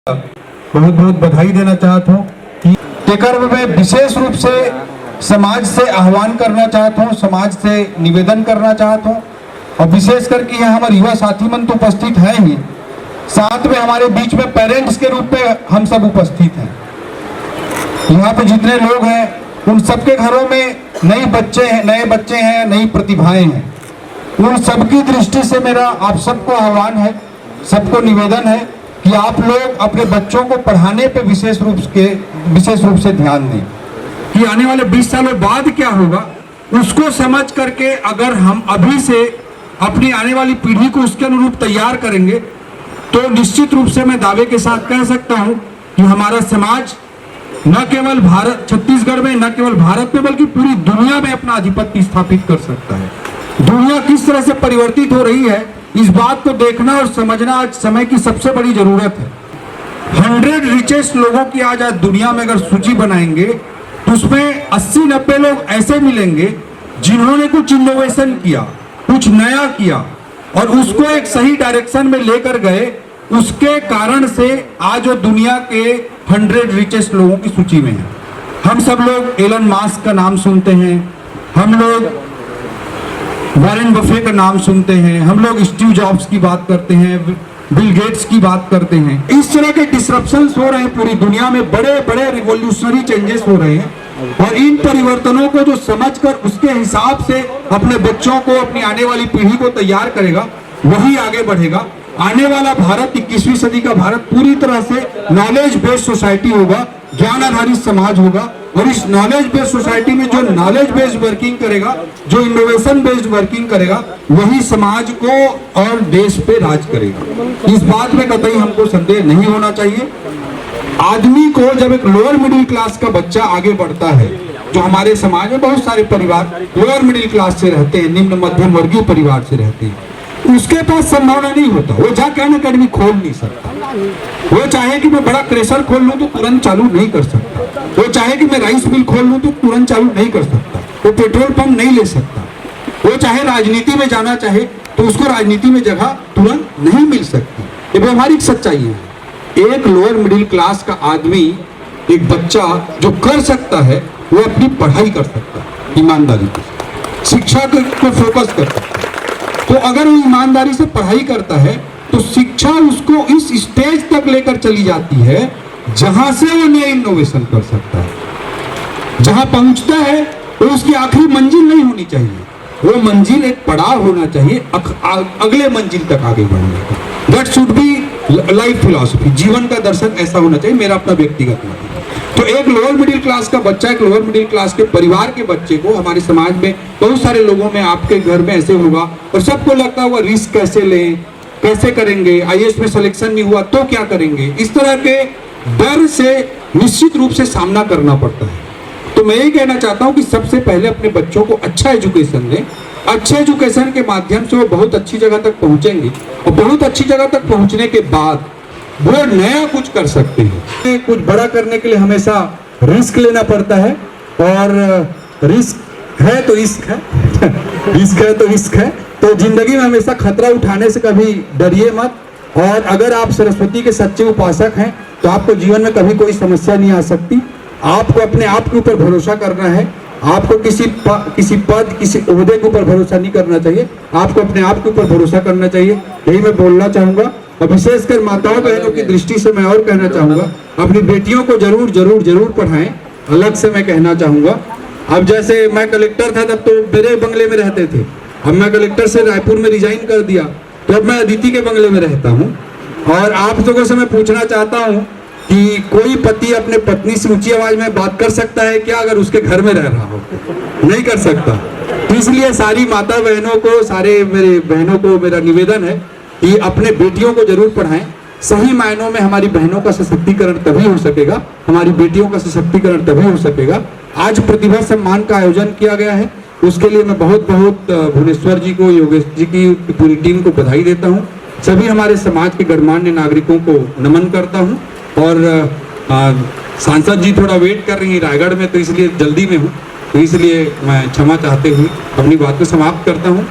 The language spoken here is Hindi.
बहुत बहुत बधाई देना चाहता हूँ कि कार्यक्रम में विशेष रूप से समाज से आह्वान करना चाहता हूँ, समाज से निवेदन करना चाहता हूँ और विशेष करके यहाँ हमारे युवा साथी मन तो उपस्थित हैं ही, साथ में हमारे बीच में पेरेंट्स के रूप में हम सब उपस्थित हैं। यहाँ पे जितने लोग हैं उन सबके घरों में नए बच्चे हैं, नई प्रतिभाएं हैं। उन सबकी दृष्टि से मेरा आप सबको आह्वान है, सबको निवेदन है कि आप लोग अपने बच्चों को पढ़ाने पे विशेष रूप से ध्यान दें कि आने वाले 20 सालों बाद क्या होगा उसको समझ करके अगर हम अभी से अपनी आने वाली पीढ़ी को उसके अनुरूप तैयार करेंगे तो निश्चित रूप से मैं दावे के साथ कह सकता हूं कि हमारा समाज न केवल भारत छत्तीसगढ़ में, न केवल भारत में, बल्कि पूरी दुनिया में अपना आधिपत्य स्थापित कर सकता है। दुनिया किस तरह से परिवर्तित हो रही है इस बात को देखना और समझना आज समय की सबसे बड़ी जरूरत है। 100 रिचेस्ट लोगों की आज दुनिया में अगर सूची बनाएंगे तो उसमें 80-90 लोग ऐसे मिलेंगे जिन्होंने कुछ इनोवेशन किया, कुछ नया किया और उसको एक सही डायरेक्शन में लेकर गए। उसके कारण से आज वो दुनिया के 100 रिचेस्ट लोगों की सूची में है। हम सब लोग एलन मास्क का नाम सुनते हैं, हम लोग वॉरेन बफे का नाम सुनते हैं, हम लोग स्टीव जॉब्स की बात करते हैं, बिल गेट्स की बात करते हैं। इस तरह के डिसरप्शंस हो रहे हैं पूरी दुनिया में, बड़े बड़े रिवॉल्यूशनरी चेंजेस हो रहे हैं और इन परिवर्तनों को जो समझकर उसके हिसाब से अपने बच्चों को, अपनी आने वाली पीढ़ी को तैयार करेगा वही आगे बढ़ेगा। आने वाला भारत 21वीं सदी का भारत पूरी तरह से नॉलेज बेस्ड सोसाइटी होगा, ज्ञान आधारित समाज होगा और इस नॉलेज बेस्ड सोसाइटी में जो नॉलेज बेस्ड वर्किंग करेगा, जो इनोवेशन बेस्ड वर्किंग करेगा, वही समाज को और देश पे राज करेगा। इस बात में कतई हमको संदेह नहीं होना चाहिए। आदमी को जब एक लोअर मिडिल क्लास का बच्चा आगे बढ़ता है, जो हमारे समाज में बहुत सारे परिवार लोअर मिडिल क्लास से रहते हैं, निम्न मध्यम वर्गीय परिवार से रहते हैं, उसके पास संभावना नहीं होता, वो जाके अन अकेडमी खोल नहीं सकता। वो चाहे कि मैं बड़ा क्रेशर खोल लूं तो तुरंत चालू नहीं कर सकता, वो चाहे कि मैं राइस मिल खोल लूं तो तुरंत चालू नहीं कर सकता, वो पेट्रोल पंप नहीं ले सकता, वो चाहे राजनीति में जाना चाहे तो उसको राजनीति में जगह तुरंत नहीं मिल सकती। ये व्यवहारिक सच्चाई है। एक लोअर मिडिल क्लास का आदमी, एक बच्चा जो कर सकता है वो अपनी पढ़ाई कर सकता है, ईमानदारी से शिक्षा को फोकस कर सकता है। तो अगर वो ईमानदारी से पढ़ाई करता है तो शिक्षा उसको इस स्टेज तक लेकर चली जाती है जहां से वो नया इनोवेशन कर सकता है। जहां पहुंचता है तो उसकी आखिरी मंजिल नहीं होनी चाहिए, वो मंजिल एक पड़ाव होना चाहिए अगले मंजिल तक आगे बढ़ने का। That should be life philosophy, जीवन का दर्शन ऐसा होना चाहिए, मेरा अपना व्यक्तिगत मत है। तो एक लोअर मिडिल क्लास का बच्चा, एक लोअर मिडिल क्लास के परिवार के बच्चे को हमारे समाज में बहुत सारे लोगों में, आपके घर में ऐसे होगा और सबको लगता हुआ रिस्क कैसे लें, कैसे करेंगे, आईएएस में सिलेक्शन नहीं हुआ तो क्या करेंगे, इस तरह के डर से निश्चित रूप से सामना करना पड़ता है। तो मैं यही कहना चाहता हूं कि सबसे पहले अपने बच्चों को अच्छा एजुकेशन दें। अच्छे एजुकेशन के माध्यम से वो बहुत अच्छी जगह तक पहुंचेंगे और बहुत अच्छी जगह तक पहुंचने के बाद वो नया कुछ कर सकते हैं। कुछ बड़ा करने के लिए हमेशा रिस्क लेना पड़ता है और रिस्क है तो इश्क है रिस्क है तो इश्क है। तो जिंदगी में हमेशा खतरा उठाने से कभी डरिए मत। और अगर आप सरस्वती के सच्चे उपासक हैं तो आपको जीवन में कभी कोई समस्या नहीं आ सकती। आपको अपने आप के ऊपर भरोसा करना है, आपको किसी पद किसी ओहदे के ऊपर भरोसा नहीं करना चाहिए, आपको अपने आप के ऊपर भरोसा करना चाहिए। यही मैं बोलना चाहूंगा और विशेषकर माताओं बहनों की दृष्टि से मैं और कहना चाहूंगा, अपनी बेटियों को जरूर जरूर जरूर पढ़ाएं। अलग से मैं कहना चाहूंगा, अब जैसे मैं कलेक्टर था तब तो मेरे बंगले में रहते थे, अब मैं कलेक्टर से रायपुर में रिजाइन कर दिया तो अब मैं अदिति के बंगले में रहता हूँ। और आप लोगों से मैं पूछना चाहता हूँ कि कोई पति अपने पत्नी से ऊंची आवाज में बात कर सकता है क्या अगर उसके घर में रह रहा हो? नहीं कर सकता। इसलिए सारी माता बहनों को, सारे मेरे बहनों को मेरा निवेदन है कि अपने बेटियों को जरूर पढ़ाएं। सही मायनों में हमारी बहनों का सशक्तिकरण तभी हो सकेगा, हमारी बेटियों का सशक्तिकरण तभी हो सकेगा। आज प्रतिभा सम्मान का आयोजन किया गया है, उसके लिए मैं बहुत बहुत भुवनेश्वर जी को, योगेश जी की पूरी टीम को बधाई देता हूँ। सभी हमारे समाज के गणमान्य नागरिकों को नमन करता हूँ। और सांसद जी थोड़ा वेट कर रही है रायगढ़ में, तो इसलिए जल्दी में हूँ, तो इसलिए मैं क्षमा चाहते हुए अपनी बात को समाप्त करता हूँ।